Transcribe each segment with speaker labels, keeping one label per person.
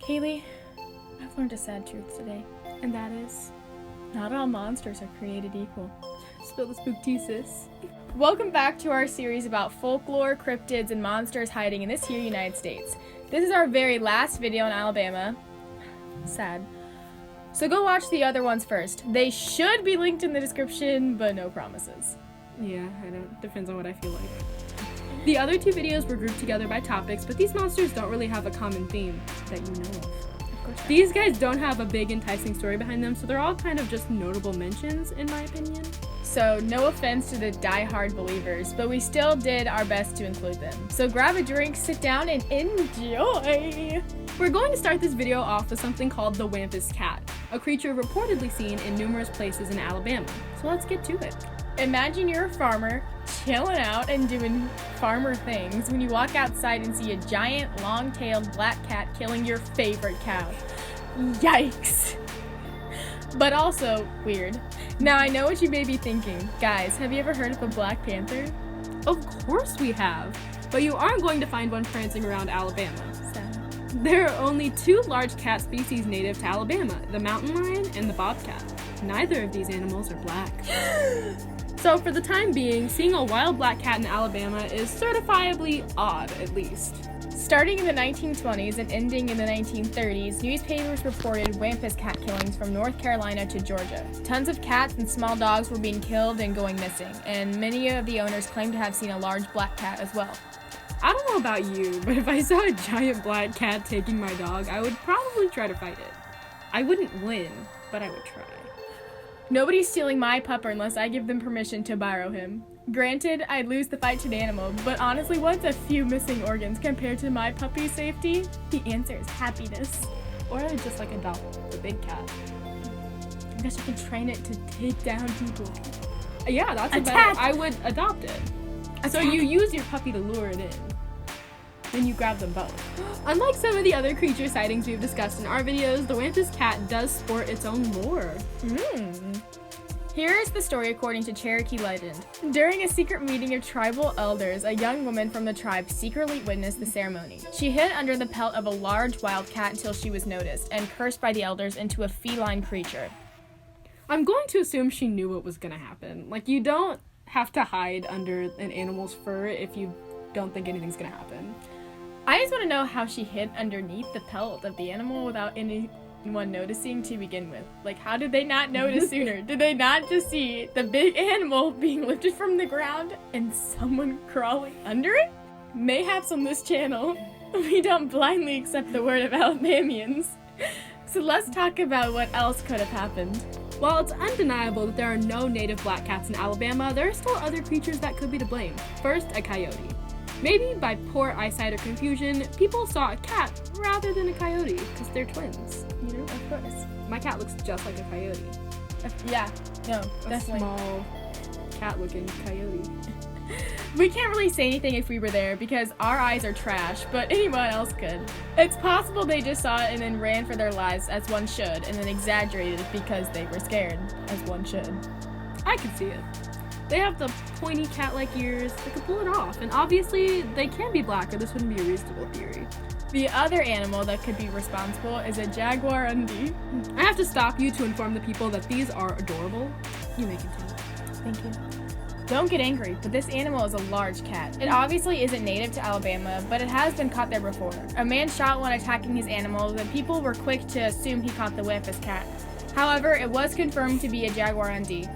Speaker 1: Haley, I've learned a sad truth today, and that is, not all monsters are created equal.
Speaker 2: Spill the spooktesis.
Speaker 1: Welcome back to our series about folklore, cryptids, and monsters hiding in this here United States. This is our very last video in Alabama. Sad. So go watch the other ones first. They should be linked in the description, but no promises.
Speaker 2: Yeah, I don't. Depends on what I feel like. The other two videos were grouped together by topics, but these monsters don't really have a common theme that you know of. These guys don't have a big enticing story behind them, so they're all kind of just notable mentions, in my opinion.
Speaker 1: So, no offense to the die-hard believers, but we still did our best to include them. So grab a drink, sit down, and enjoy!
Speaker 2: We're going to start this video off with something called the Wampus cat, a creature reportedly seen in numerous places in Alabama. So let's get to it.
Speaker 1: Imagine you're a farmer, chilling out and doing farmer things when you walk outside and see a giant, long-tailed black cat killing your favorite cow. Yikes! But also, weird. Now, I know what you may be thinking. Guys, have you ever heard of a Black Panther?
Speaker 2: Of course we have, but you aren't going to find one prancing around Alabama.
Speaker 1: Sad.
Speaker 2: There are only two large cat species native to Alabama, the mountain lion and the bobcat. Neither of these animals are black. So for the time being, seeing a wild black cat in Alabama is certifiably odd, at least.
Speaker 1: Starting in the 1920s and ending in the 1930s, newspapers reported Wampus cat killings from North Carolina to Georgia. Tons of cats and small dogs were being killed and going missing, and many of the owners claimed to have seen a large black cat as well.
Speaker 2: I don't know about you, but if I saw a giant black cat taking my dog, I would probably try to fight it. I wouldn't win, but I would try.
Speaker 1: Nobody's stealing my pupper unless I give them permission to borrow him. Granted, I'd lose the fight to the animal, but honestly, what's a few missing organs compared to my puppy's safety? The answer is happiness.
Speaker 2: Or I would just adopt the big cat.
Speaker 1: I guess you can train it to take down people.
Speaker 2: Yeah, that's
Speaker 1: Attack!
Speaker 2: I would adopt it.
Speaker 1: Attack.
Speaker 2: So you use your puppy to lure it in. Then you grab them both. Unlike some of the other creature sightings we've discussed in our videos, the Wampus cat does sport its own lore.
Speaker 1: Here is the story according to Cherokee legend. During a secret meeting of tribal elders, a young woman from the tribe secretly witnessed the ceremony. She hid under the pelt of a large wild cat until she was noticed and cursed by the elders into a feline creature.
Speaker 2: I'm going to assume she knew what was going to happen. You don't have to hide under an animal's fur if you don't think anything's going to happen.
Speaker 1: I just want to know how she hid underneath the pelt of the animal without anyone noticing to begin with. How did they not notice sooner? Did they not just see the big animal being lifted from the ground and someone crawling under it? Mayhaps on this channel, we don't blindly accept the word of Alabamians. So let's talk about what else could have happened.
Speaker 2: While it's undeniable that there are no native black cats in Alabama, there are still other creatures that could be to blame. First, a coyote. Maybe by poor eyesight or confusion, people saw a cat rather than a coyote, because they're twins.
Speaker 1: Of course.
Speaker 2: My cat looks just like a coyote.
Speaker 1: Yeah, no,
Speaker 2: a
Speaker 1: definitely.
Speaker 2: Small, cat-looking coyote.
Speaker 1: We can't really say anything if we were there because our eyes are trash, but anyone else could. It's possible they just saw it and then ran for their lives, as one should, and then exaggerated it because they were scared, as one should.
Speaker 2: I could see it. They have the pointy cat-like ears, they could pull it off, and obviously they can be black or this wouldn't be a reasonable theory.
Speaker 1: The other animal that could be responsible is a jaguar undie.
Speaker 2: I have to stop you to inform the people that these are adorable. You may continue.
Speaker 1: Thank you. Don't get angry, but this animal is a large cat. It obviously isn't native to Alabama, but it has been caught there before. A man shot one attacking his animal, and people were quick to assume he caught the Wampus cat. However, it was confirmed to be a jaguar undie.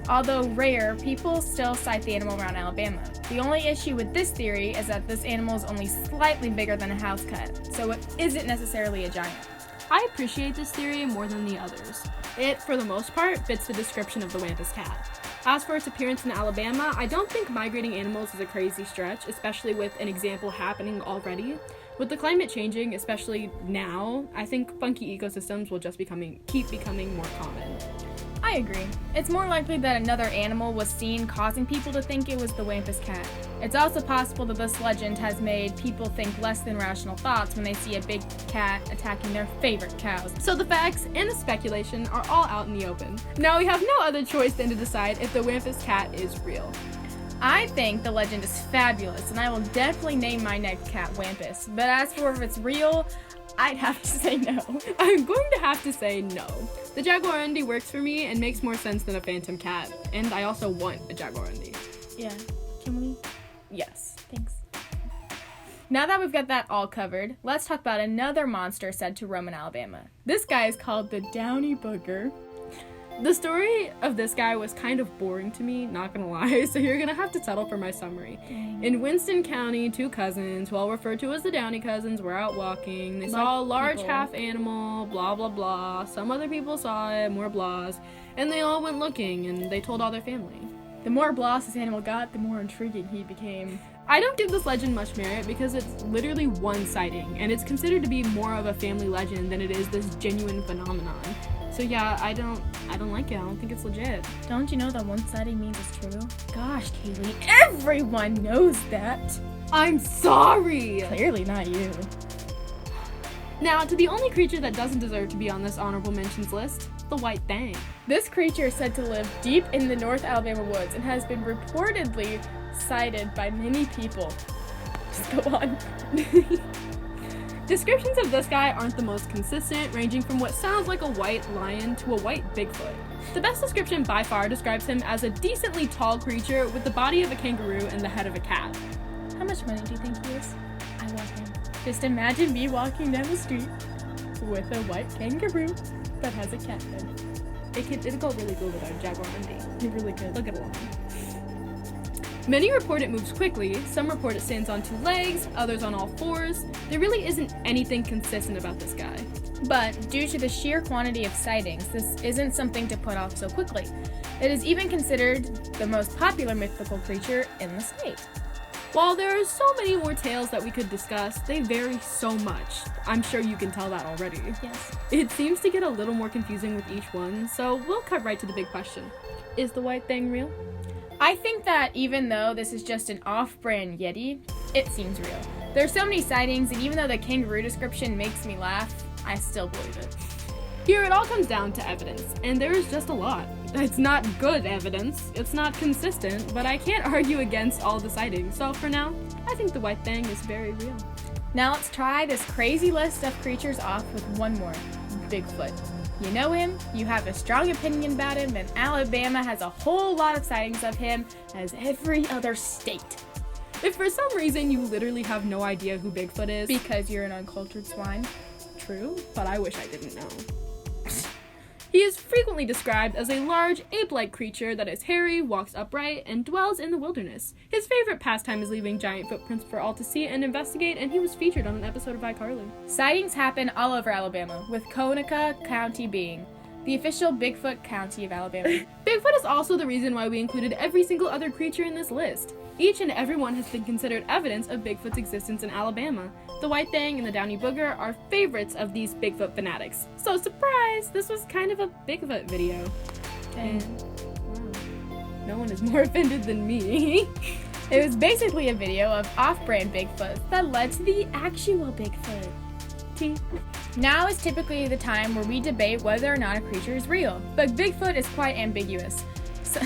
Speaker 1: Although rare, people still cite the animal around Alabama. The only issue with this theory is that this animal is only slightly bigger than a house cat, so it isn't necessarily a giant.
Speaker 2: I appreciate this theory more than the others. It, for the most part, fits the description of the Wampus cat. As for its appearance in Alabama, I don't think migrating animals is a crazy stretch, especially with an example happening already. With the climate changing, especially now, I think funky ecosystems will just keep becoming more common.
Speaker 1: I agree. It's more likely that another animal was seen causing people to think it was the Wampus cat. It's also possible that this legend has made people think less than rational thoughts when they see a big cat attacking their favorite cows.
Speaker 2: So the facts and the speculation are all out in the open. Now we have no other choice than to decide if the Wampus cat is real.
Speaker 1: I think the legend is fabulous, and I will definitely name my next cat Wampus. But as for if it's real, I'd have to say no.
Speaker 2: I'm going to have to say no. The jaguarundi works for me and makes more sense than a phantom cat. And I also want a jaguarundi.
Speaker 1: Yeah. Can we?
Speaker 2: Yes.
Speaker 1: Thanks. Now that we've got that all covered, let's talk about another monster said to roam in Alabama. This guy is called the Downy Booger.
Speaker 2: The story of this guy was kind of boring to me, not gonna lie, so you're gonna have to settle for my summary.
Speaker 1: Dang.
Speaker 2: In Winston County, two cousins, well referred to as the Downey cousins, were out walking. They saw a large
Speaker 1: people.
Speaker 2: half animal, blah blah blah. Some other people saw it, more blahs, and they all went looking, and they told all their family.
Speaker 1: The more bloss this animal got, the more intriguing he became.
Speaker 2: I don't give this legend much merit because it's literally one sighting, and it's considered to be more of a family legend than it is this genuine phenomenon. So yeah, I don't like it. I don't think it's legit.
Speaker 1: Don't you know that one sighting means it's true? Gosh, Kaylee, everyone knows that.
Speaker 2: I'm sorry!
Speaker 1: Clearly not you.
Speaker 2: Now, to the only creature that doesn't deserve to be on this honorable mentions list, the white thang.
Speaker 1: This creature is said to live deep in the North Alabama woods and has been reportedly sighted by many people. Just go on.
Speaker 2: Descriptions of this guy aren't the most consistent, ranging from what sounds like a white lion to a white Bigfoot. The best description by far describes him as a decently tall creature with the body of a kangaroo and the head of a cat.
Speaker 1: How much money do you think he is? I want him. Just imagine me walking down the street with a white kangaroo that has a cat head.
Speaker 2: It'd go really good with our jaguarundi.
Speaker 1: It really could.
Speaker 2: Look at it. Many report it moves quickly, some report it stands on two legs, others on all fours. There really isn't anything consistent about this guy.
Speaker 1: But due to the sheer quantity of sightings, this isn't something to put off so quickly. It is even considered the most popular mythical creature in the state.
Speaker 2: While there are so many more tales that we could discuss, they vary so much. I'm sure you can tell that already.
Speaker 1: Yes.
Speaker 2: It seems to get a little more confusing with each one, so we'll cut right to the big question. Is the white thing real?
Speaker 1: I think that even though this is just an off-brand Yeti, it seems real. There's so many sightings, and even though the kangaroo description makes me laugh, I still believe it.
Speaker 2: Here it all comes down to evidence, and there is just a lot. It's not good evidence, it's not consistent, but I can't argue against all the sightings, so for now, I think the white thing is very real.
Speaker 1: Now let's try this crazy list of creatures off with one more, Bigfoot. You know him, you have a strong opinion about him, and Alabama has a whole lot of sightings of him, as every other state.
Speaker 2: If for some reason you literally have no idea who Bigfoot is,
Speaker 1: Because you're an uncultured swine.
Speaker 2: true, but I wish I didn't know. He is frequently described as a large, ape-like creature that is hairy, walks upright, and dwells in the wilderness. His favorite pastime is leaving giant footprints for all to see and investigate, and he was featured on an episode of iCarly.
Speaker 1: Sightings happen all over Alabama, with Conecuh County being the official Bigfoot county of Alabama.
Speaker 2: Bigfoot is also the reason why we included every single other creature in this list. Each and every one has been considered evidence of Bigfoot's existence in Alabama. The white thang and the downy booger are favorites of these Bigfoot fanatics. So surprise! This was kind of a Bigfoot video. And wow, no one is more offended than me.
Speaker 1: It was basically a video of off-brand Bigfoot that led to the actual Bigfoot. Now is typically the time where we debate whether or not a creature is real, but Bigfoot is quite ambiguous. So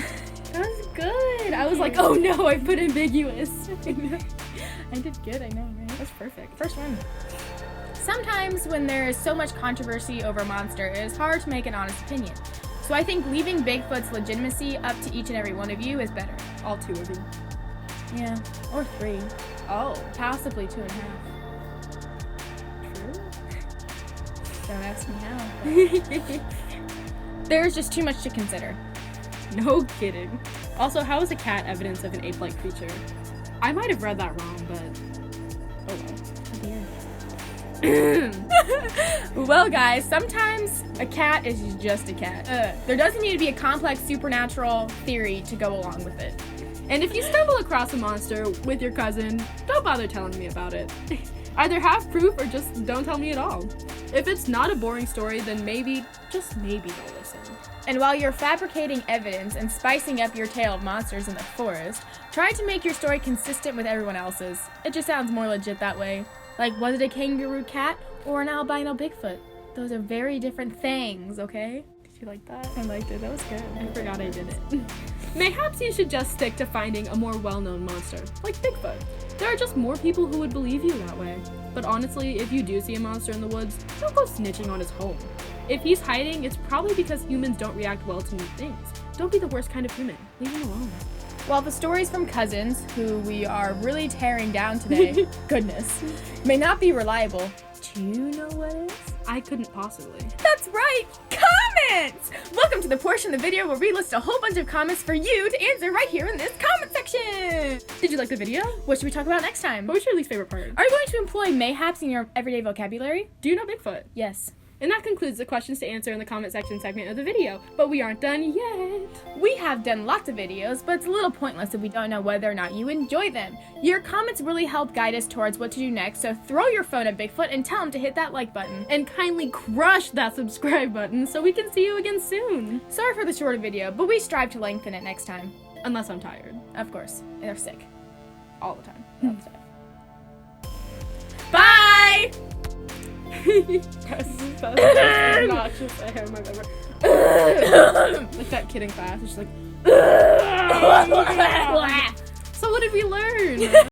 Speaker 2: That was good. I was like, oh no, I put ambiguous.
Speaker 1: I did good, I know, right?
Speaker 2: That's perfect.
Speaker 1: First one. Sometimes when there is so much controversy over a monster, it is hard to make an honest opinion. So I think leaving Bigfoot's legitimacy up to each and every one of you is better.
Speaker 2: All two of you.
Speaker 1: Yeah, or 3.
Speaker 2: Oh,
Speaker 1: Possibly 2.5.
Speaker 2: true.
Speaker 1: Don't ask me how. There's just too much to consider.
Speaker 2: No kidding. Also, how is a cat evidence of an ape-like creature? I might have read that wrong, but oh well.
Speaker 1: Well, guys, sometimes a cat is just a cat. There doesn't need to be a complex supernatural theory to go along with it.
Speaker 2: And if you stumble across a monster with your cousin, don't bother telling me about it. Either have proof or just don't tell me at all. If it's not a boring story, then maybe, just maybe don't listen.
Speaker 1: And while you're fabricating evidence and spicing up your tale of monsters in the forest, try to make your story consistent with everyone else's. It just sounds more legit that way. Like, was it a kangaroo cat or an albino Bigfoot? Those are very different things, okay?
Speaker 2: Did you like that?
Speaker 1: I liked it. That was good.
Speaker 2: I forgot I did it. Mayhaps you should just stick to finding a more well-known monster, like Bigfoot. There are just more people who would believe you that way. But honestly, if you do see a monster in the woods, don't go snitching on his home. If he's hiding, it's probably because humans don't react well to new things. Don't be the worst kind of human. Leave him alone.
Speaker 1: While the stories from cousins, who we are really tearing down today, goodness, may not be reliable, do you know what is?
Speaker 2: I couldn't possibly.
Speaker 1: That's right, comments! Welcome to the portion of the video where we list a whole bunch of comments for you to answer right here in this comment section.
Speaker 2: Did you like the video?
Speaker 1: What should we talk about next time?
Speaker 2: What was your least favorite part?
Speaker 1: Are you going to employ mayhaps in your everyday vocabulary?
Speaker 2: Do you know Bigfoot?
Speaker 1: Yes.
Speaker 2: And that concludes the questions to answer in the comment section segment of the video, but we aren't done yet.
Speaker 1: We have done lots of videos, but it's a little pointless if we don't know whether or not you enjoy them. Your comments really help guide us towards what to do next, so throw your phone at Bigfoot and tell him to hit that like button.
Speaker 2: And kindly crush that subscribe button so we can see you again soon.
Speaker 1: Sorry for the shorter video, but we strive to lengthen it next time.
Speaker 2: Unless I'm tired.
Speaker 1: Of course. And they're sick.
Speaker 2: All the time.
Speaker 1: All the time. Bye!
Speaker 2: That's not just a hair I've ever. Like that kid in class, it's just like. So what did we learn?